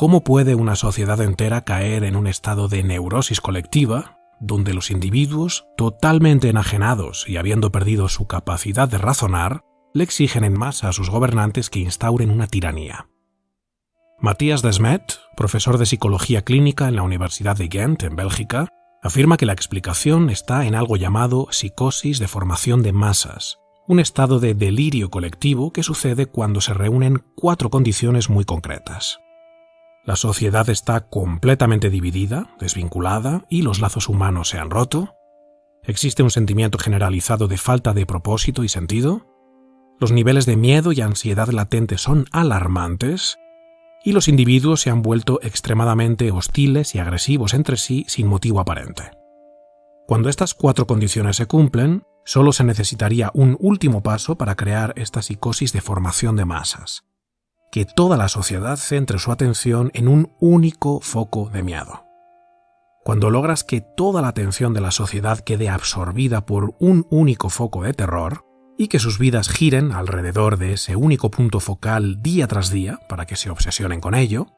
¿Cómo puede una sociedad entera caer en un estado de neurosis colectiva, donde los individuos, totalmente enajenados y habiendo perdido su capacidad de razonar, le exigen en masa a sus gobernantes que instauren una tiranía? Matthias Desmet, profesor de psicología clínica en la Universidad de Ghent, en Bélgica, afirma que la explicación está en algo llamado psicosis de formación de masas, un estado de delirio colectivo que sucede cuando se reúnen 4 condiciones muy concretas. La sociedad está completamente dividida, desvinculada, y los lazos humanos se han roto. Existe un sentimiento generalizado de falta de propósito y sentido. Los niveles de miedo y ansiedad latente son alarmantes. Y los individuos se han vuelto extremadamente hostiles y agresivos entre sí sin motivo aparente. Cuando estas 4 condiciones se cumplen, solo se necesitaría un último paso para crear esta psicosis de formación de masas. Que toda la sociedad centre su atención en un único foco de miedo. Cuando logras que toda la atención de la sociedad quede absorbida por un único foco de terror y que sus vidas giren alrededor de ese único punto focal día tras día para que se obsesionen con ello,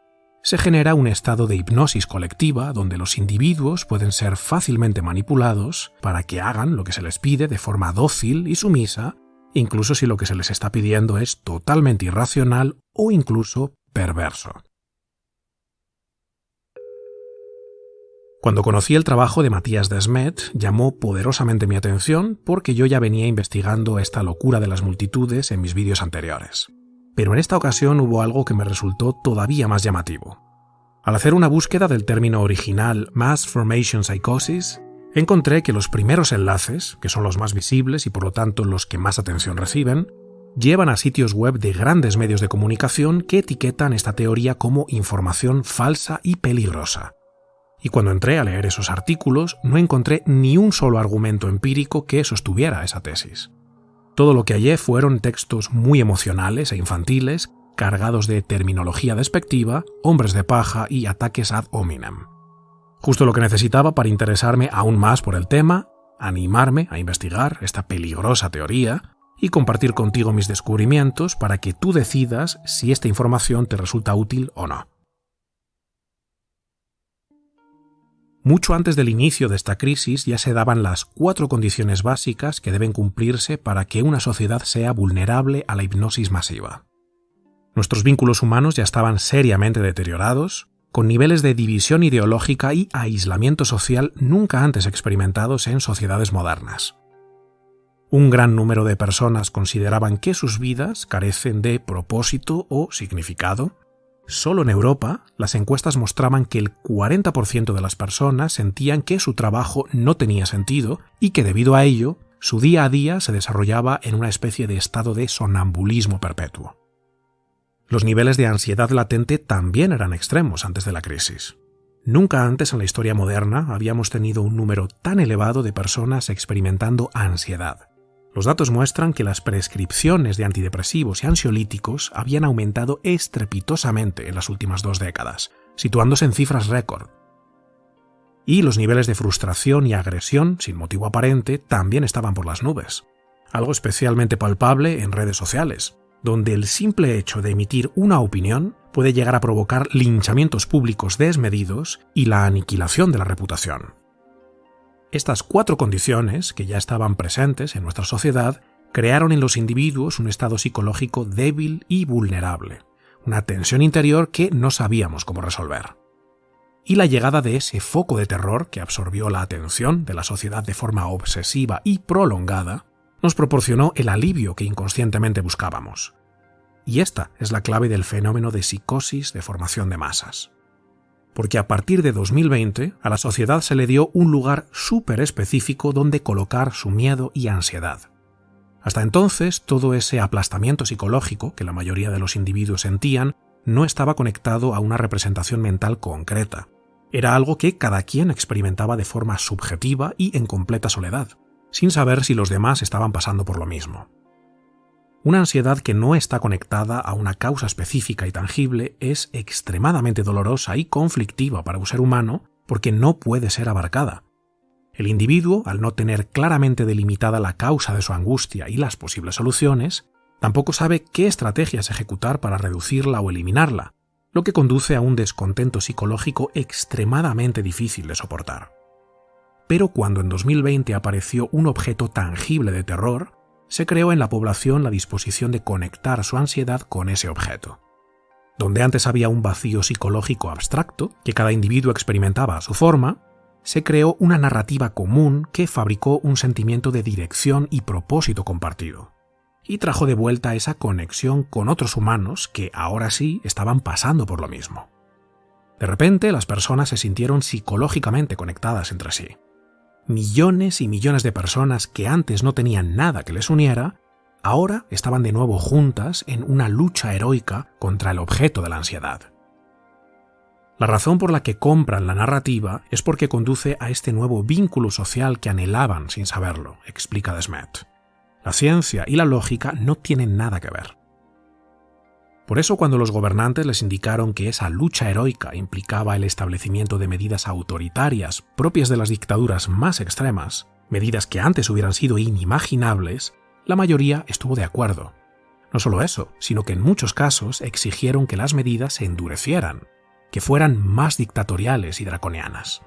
se genera un estado de hipnosis colectiva donde los individuos pueden ser fácilmente manipulados para que hagan lo que se les pide de forma dócil y sumisa, incluso si lo que se les está pidiendo es totalmente irracional o incluso perverso. Cuando conocí el trabajo de Matthias Desmet, llamó poderosamente mi atención porque yo ya venía investigando esta locura de las multitudes en mis vídeos anteriores. Pero en esta ocasión hubo algo que me resultó todavía más llamativo. Al hacer una búsqueda del término original Mass Formation Psychosis, encontré que los primeros enlaces, que son los más visibles y por lo tanto los que más atención reciben, llevan a sitios web de grandes medios de comunicación que etiquetan esta teoría como información falsa y peligrosa. Y cuando entré a leer esos artículos, no encontré ni un solo argumento empírico que sostuviera esa tesis. Todo lo que hallé fueron textos muy emocionales e infantiles, cargados de terminología despectiva, hombres de paja y ataques ad hominem. Justo lo que necesitaba para interesarme aún más por el tema, animarme a investigar esta peligrosa teoría y compartir contigo mis descubrimientos para que tú decidas si esta información te resulta útil o no. Mucho antes del inicio de esta crisis ya se daban las 4 condiciones básicas que deben cumplirse para que una sociedad sea vulnerable a la hipnosis masiva. Nuestros vínculos humanos ya estaban seriamente deteriorados, con niveles de división ideológica y aislamiento social nunca antes experimentados en sociedades modernas. Un gran número de personas consideraban que sus vidas carecen de propósito o significado. Solo en Europa, las encuestas mostraban que el 40% de las personas sentían que su trabajo no tenía sentido y que debido a ello, su día a día se desarrollaba en una especie de estado de sonambulismo perpetuo. Los niveles de ansiedad latente también eran extremos antes de la crisis. Nunca antes en la historia moderna habíamos tenido un número tan elevado de personas experimentando ansiedad. Los datos muestran que las prescripciones de antidepresivos y ansiolíticos habían aumentado estrepitosamente en las últimas 2 décadas, situándose en cifras récord. Y los niveles de frustración y agresión, sin motivo aparente, también estaban por las nubes. Algo especialmente palpable en redes sociales, donde el simple hecho de emitir una opinión puede llegar a provocar linchamientos públicos desmedidos y la aniquilación de la reputación. Estas 4 condiciones, que ya estaban presentes en nuestra sociedad, crearon en los individuos un estado psicológico débil y vulnerable, una tensión interior que no sabíamos cómo resolver. Y la llegada de ese foco de terror que absorbió la atención de la sociedad de forma obsesiva y prolongada, nos proporcionó el alivio que inconscientemente buscábamos. Y esta es la clave del fenómeno de psicosis de formación de masas. Porque a partir de 2020 a la sociedad se le dio un lugar súper específico donde colocar su miedo y ansiedad. Hasta entonces, todo ese aplastamiento psicológico que la mayoría de los individuos sentían no estaba conectado a una representación mental concreta. Era algo que cada quien experimentaba de forma subjetiva y en completa soledad, sin saber si los demás estaban pasando por lo mismo. Una ansiedad que no está conectada a una causa específica y tangible es extremadamente dolorosa y conflictiva para un ser humano porque no puede ser abarcada. El individuo, al no tener claramente delimitada la causa de su angustia y las posibles soluciones, tampoco sabe qué estrategias ejecutar para reducirla o eliminarla, lo que conduce a un descontento psicológico extremadamente difícil de soportar. Pero cuando en 2020 apareció un objeto tangible de terror, se creó en la población la disposición de conectar su ansiedad con ese objeto. Donde antes había un vacío psicológico abstracto, que cada individuo experimentaba a su forma, se creó una narrativa común que fabricó un sentimiento de dirección y propósito compartido, y trajo de vuelta esa conexión con otros humanos que ahora sí estaban pasando por lo mismo. De repente, las personas se sintieron psicológicamente conectadas entre sí. Millones y millones de personas que antes no tenían nada que les uniera, ahora estaban de nuevo juntas en una lucha heroica contra el objeto de la ansiedad. La razón por la que compran la narrativa es porque conduce a este nuevo vínculo social que anhelaban sin saberlo, explica Desmet. La ciencia y la lógica no tienen nada que ver. Por eso, cuando los gobernantes les indicaron que esa lucha heroica implicaba el establecimiento de medidas autoritarias propias de las dictaduras más extremas, medidas que antes hubieran sido inimaginables, la mayoría estuvo de acuerdo. No solo eso, sino que en muchos casos exigieron que las medidas se endurecieran, que fueran más dictatoriales y draconianas,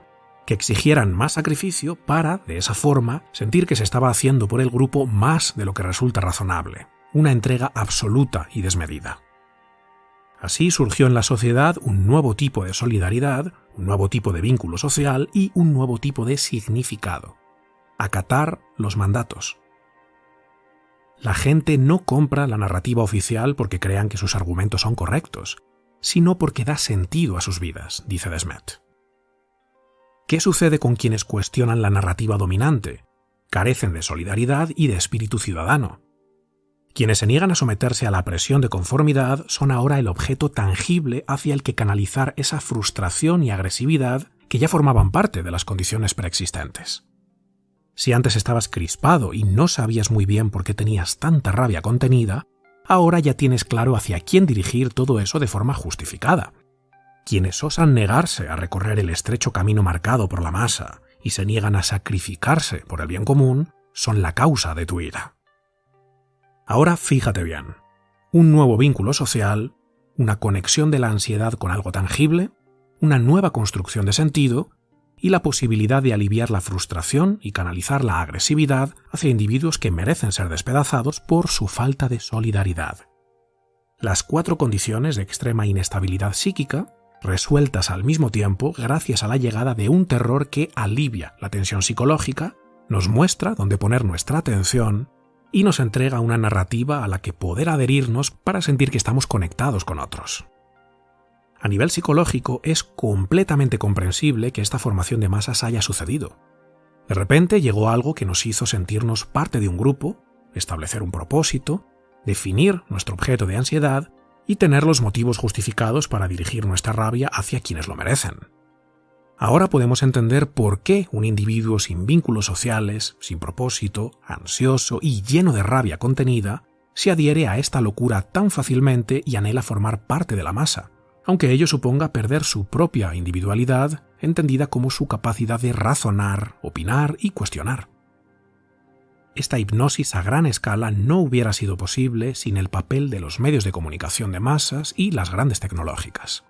que exigieran más sacrificio para, de esa forma, sentir que se estaba haciendo por el grupo más de lo que resulta razonable, una entrega absoluta y desmedida. Así surgió en la sociedad un nuevo tipo de solidaridad, un nuevo tipo de vínculo social y un nuevo tipo de significado: acatar los mandatos. La gente no compra la narrativa oficial porque crean que sus argumentos son correctos, sino porque da sentido a sus vidas, dice Desmet. ¿Qué sucede con quienes cuestionan la narrativa dominante? Carecen de solidaridad y de espíritu ciudadano. Quienes se niegan a someterse a la presión de conformidad son ahora el objeto tangible hacia el que canalizar esa frustración y agresividad que ya formaban parte de las condiciones preexistentes. Si antes estabas crispado y no sabías muy bien por qué tenías tanta rabia contenida, ahora ya tienes claro hacia quién dirigir todo eso de forma justificada. Quienes osan negarse a recorrer el estrecho camino marcado por la masa y se niegan a sacrificarse por el bien común son la causa de tu ira. Ahora fíjate bien, un nuevo vínculo social, una conexión de la ansiedad con algo tangible, una nueva construcción de sentido y la posibilidad de aliviar la frustración y canalizar la agresividad hacia individuos que merecen ser despedazados por su falta de solidaridad. Las 4 condiciones de extrema inestabilidad psíquica, resueltas al mismo tiempo gracias a la llegada de un terror que alivia la tensión psicológica, nos muestra dónde poner nuestra atención y nos entrega una narrativa a la que poder adherirnos para sentir que estamos conectados con otros. A nivel psicológico es completamente comprensible que esta formación de masas haya sucedido. De repente llegó algo que nos hizo sentirnos parte de un grupo, establecer un propósito, definir nuestro objeto de ansiedad y tener los motivos justificados para dirigir nuestra rabia hacia quienes lo merecen. Ahora podemos entender por qué un individuo sin vínculos sociales, sin propósito, ansioso y lleno de rabia contenida, se adhiere a esta locura tan fácilmente y anhela formar parte de la masa, aunque ello suponga perder su propia individualidad, entendida como su capacidad de razonar, opinar y cuestionar. Esta hipnosis a gran escala no hubiera sido posible sin el papel de los medios de comunicación de masas y las grandes tecnológicas.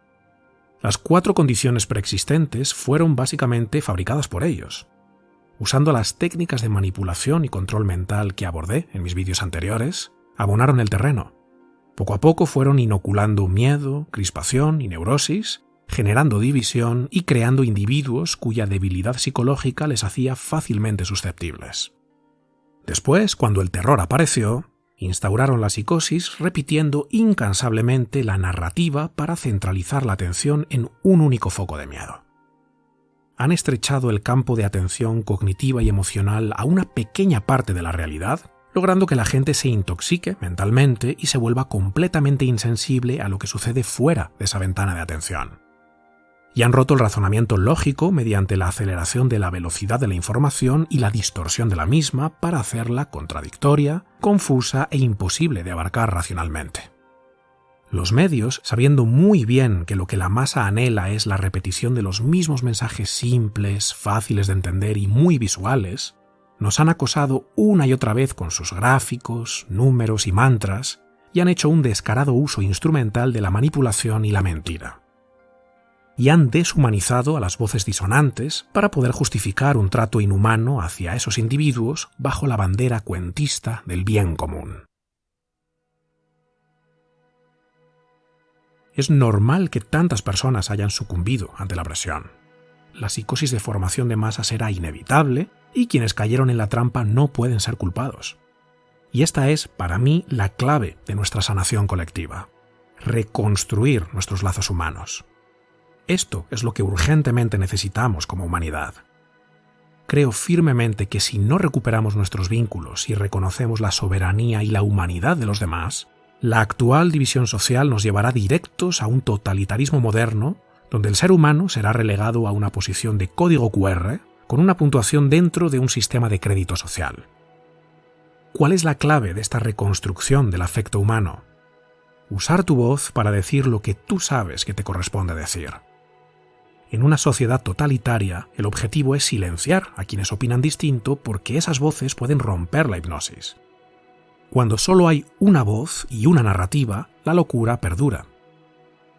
Las 4 condiciones preexistentes fueron básicamente fabricadas por ellos. Usando las técnicas de manipulación y control mental que abordé en mis vídeos anteriores, abonaron el terreno. Poco a poco fueron inoculando miedo, crispación y neurosis, generando división y creando individuos cuya debilidad psicológica les hacía fácilmente susceptibles. Después, cuando el terror apareció, instauraron la psicosis repitiendo incansablemente la narrativa para centralizar la atención en un único foco de miedo. Han estrechado el campo de atención cognitiva y emocional a una pequeña parte de la realidad, logrando que la gente se intoxique mentalmente y se vuelva completamente insensible a lo que sucede fuera de esa ventana de atención. Y han roto el razonamiento lógico mediante la aceleración de la velocidad de la información y la distorsión de la misma para hacerla contradictoria, confusa e imposible de abarcar racionalmente. Los medios, sabiendo muy bien que lo que la masa anhela es la repetición de los mismos mensajes simples, fáciles de entender y muy visuales, nos han acosado una y otra vez con sus gráficos, números y mantras, y han hecho un descarado uso instrumental de la manipulación y la mentira. Y han deshumanizado a las voces disonantes para poder justificar un trato inhumano hacia esos individuos bajo la bandera cuentista del bien común. Es normal que tantas personas hayan sucumbido ante la presión. La psicosis de formación de masas era inevitable y quienes cayeron en la trampa no pueden ser culpados. Y esta es, para mí, la clave de nuestra sanación colectiva: reconstruir nuestros lazos humanos. Esto es lo que urgentemente necesitamos como humanidad. Creo firmemente que si no recuperamos nuestros vínculos y reconocemos la soberanía y la humanidad de los demás, la actual división social nos llevará directos a un totalitarismo moderno donde el ser humano será relegado a una posición de código QR con una puntuación dentro de un sistema de crédito social. ¿Cuál es la clave de esta reconstrucción del afecto humano? Usar tu voz para decir lo que tú sabes que te corresponde decir. En una sociedad totalitaria, el objetivo es silenciar a quienes opinan distinto porque esas voces pueden romper la hipnosis. Cuando solo hay una voz y una narrativa, la locura perdura.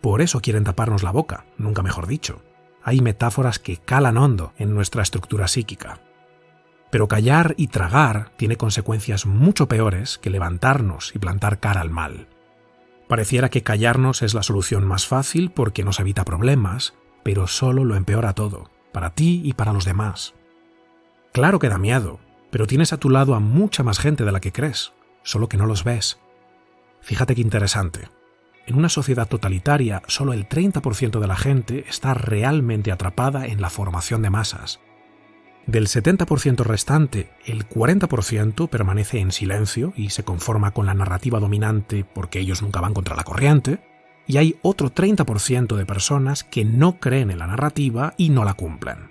Por eso quieren taparnos la boca, nunca mejor dicho. Hay metáforas que calan hondo en nuestra estructura psíquica. Pero callar y tragar tiene consecuencias mucho peores que levantarnos y plantar cara al mal. Pareciera que callarnos es la solución más fácil porque nos evita problemas, pero solo lo empeora todo, para ti y para los demás. Claro que da miedo, pero tienes a tu lado a mucha más gente de la que crees, solo que no los ves. Fíjate qué interesante. En una sociedad totalitaria, solo el 30% de la gente está realmente atrapada en la formación de masas. Del 70% restante, el 40% permanece en silencio y se conforma con la narrativa dominante porque ellos nunca van contra la corriente, y hay otro 30% de personas que no creen en la narrativa y no la cumplen.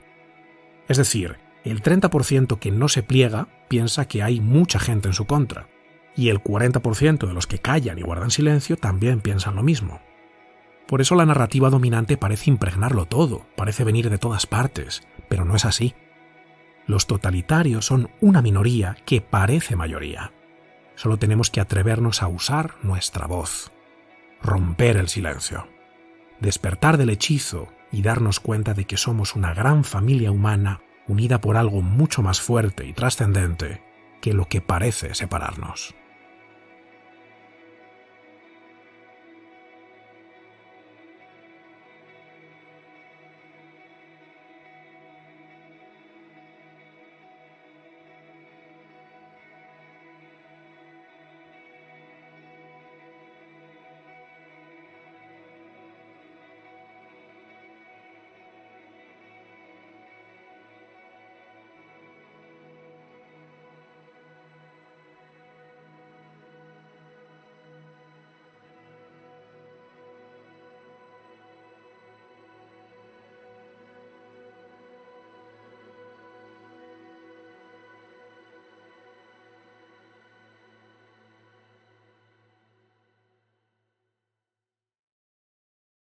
Es decir, el 30% que no se pliega piensa que hay mucha gente en su contra, y el 40% de los que callan y guardan silencio también piensan lo mismo. Por eso la narrativa dominante parece impregnarlo todo, parece venir de todas partes, pero no es así. Los totalitarios son una minoría que parece mayoría. Solo tenemos que atrevernos a usar nuestra voz. Romper el silencio. Despertar del hechizo y darnos cuenta de que somos una gran familia humana unida por algo mucho más fuerte y trascendente que lo que parece separarnos.